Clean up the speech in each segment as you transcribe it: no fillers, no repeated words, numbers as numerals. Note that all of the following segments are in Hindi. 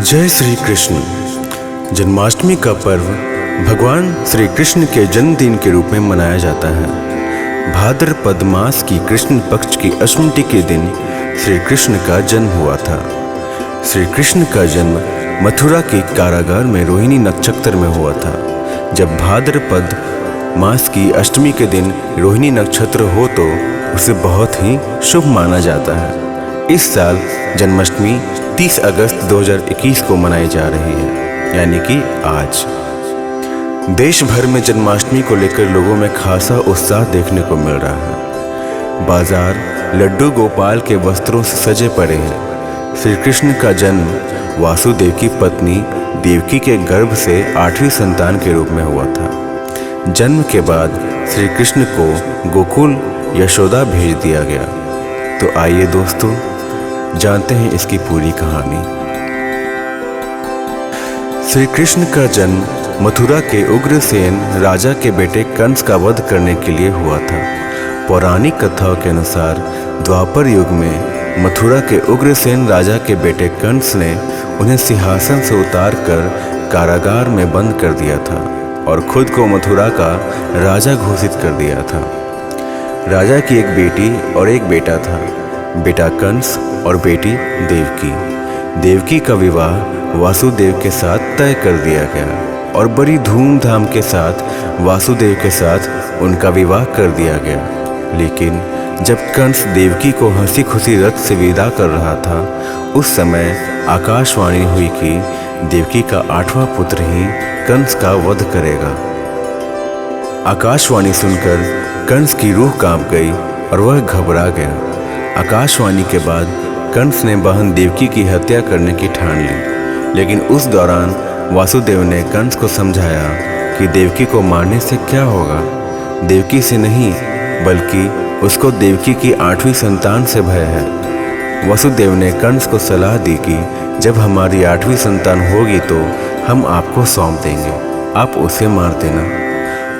जय श्री कृष्ण। जन्माष्टमी का पर्व भगवान श्री कृष्ण के जन्मदिन के रूप में मनाया जाता है। भाद्रपद मास की कृष्ण पक्ष की अष्टमी के दिन श्री कृष्ण का जन्म हुआ था। श्री कृष्ण का जन्म मथुरा के कारागार में रोहिणी नक्षत्र में हुआ था। जब भाद्रपद मास की अष्टमी के दिन रोहिणी नक्षत्र हो तो उसे बहुत ही शुभ माना जाता है। इस साल जन्माष्टमी 30 अगस्त 2021 को मनाई जा रही है, यानी कि आज। देश भर में जन्माष्टमी को लेकर लोगों में खासा उत्साह देखने को मिल रहा है। बाजार लड्डू गोपाल के वस्त्रों से सजे पड़े हैं। श्री कृष्ण का जन्म वासुदेव की पत्नी देवकी के गर्भ से 8वीं संतान के रूप में हुआ था। जन्म के बाद श्री कृष्ण को गोकुल यशोदा भेज दिया गया। तो आइए दोस्तों, जानते हैं इसकी पूरी कहानी। श्री कृष्ण का जन्म मथुरा के उग्रसेन राजा के बेटे कंस का वध करने के लिए हुआ था। पौराणिक कथाओं के अनुसार द्वापर युग में मथुरा के उग्रसेन राजा के बेटे कंस ने उन्हें सिंहासन से उतार कर कारागार में बंद कर दिया था और खुद को मथुरा का राजा घोषित कर दिया था। राजा की एक बेटी और एक बेटा था, बेटा कंस और बेटी देवकी। देवकी का विवाह वासुदेव के साथ तय कर दिया गया और बड़ी धूमधाम के साथ वासुदेव के साथ उनका विवाह कर दिया गया। लेकिन जब कंस देवकी को हंसी खुशी रथ से विदा कर रहा था, उस समय आकाशवाणी हुई कि देवकी का 8वां पुत्र ही कंस का वध करेगा। आकाशवाणी सुनकर कंस की रूह कांप गई और वह घबरा गया। आकाशवाणी के बाद कंस ने बहन देवकी की हत्या करने की ठान ली, लेकिन उस दौरान वासुदेव ने कंस को समझाया कि देवकी को मारने से क्या होगा। देवकी से नहीं, बल्कि उसको देवकी की 8वीं संतान से भय है। वासुदेव ने कंस को सलाह दी कि जब हमारी 8वीं संतान होगी तो हम आपको सौंप देंगे, आप उसे मार देना।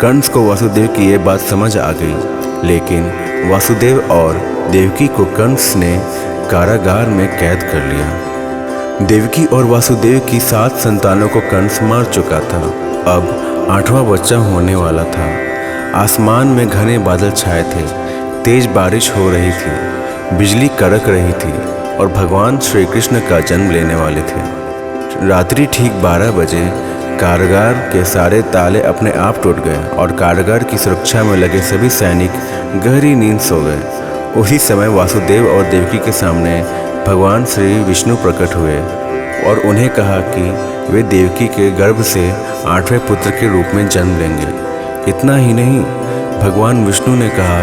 कंस को वासुदेव की ये बात समझ आ गई, लेकिन वासुदेव और देवकी को कंस ने कारागार में कैद कर लिया। देवकी और वासुदेव की 7 संतानों को कंस मार चुका था। अब 8वां बच्चा होने वाला था। आसमान में घने बादल छाए थे, तेज बारिश हो रही थी, बिजली कड़क रही थी और भगवान श्री कृष्ण का जन्म लेने वाले थे। रात्रि ठीक 12 बजे कारागार के सारे ताले अपने आप टूट गए और कारागार की सुरक्षा में लगे सभी सैनिक गहरी नींद सो गए। उसी समय वासुदेव और देवकी के सामने भगवान श्री विष्णु प्रकट हुए और उन्हें कहा कि वे देवकी के गर्भ से 8वें पुत्र के रूप में जन्म लेंगे। इतना ही नहीं, भगवान विष्णु ने कहा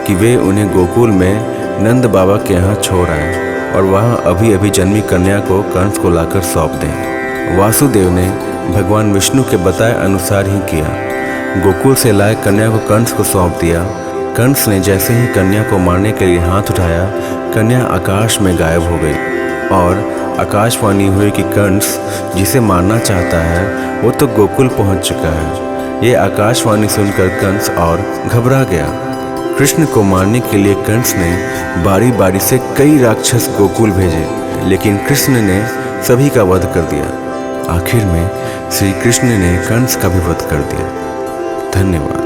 कि वे उन्हें गोकुल में नंद बाबा के यहाँ छोड़ आए और वहाँ अभी अभी जन्मी कन्या को कंस को लाकर सौंप दें। वासुदेव ने भगवान विष्णु के बताए अनुसार ही किया। गोकुल से लाए कन्या को कंस को सौंप दिया। कंस ने जैसे ही कन्या को मारने के लिए हाथ उठाया, कन्या आकाश में गायब हो गई और आकाशवाणी हुई कि कंस जिसे मारना चाहता है वो तो गोकुल पहुंच चुका है। ये आकाशवाणी सुनकर कंस और घबरा गया। कृष्ण को मारने के लिए कंस ने बारी बारी से कई राक्षस गोकुल भेजे, लेकिन कृष्ण ने सभी का वध कर दिया। आखिर में श्री कृष्ण ने कंस का भी वध कर दिया। धन्यवाद।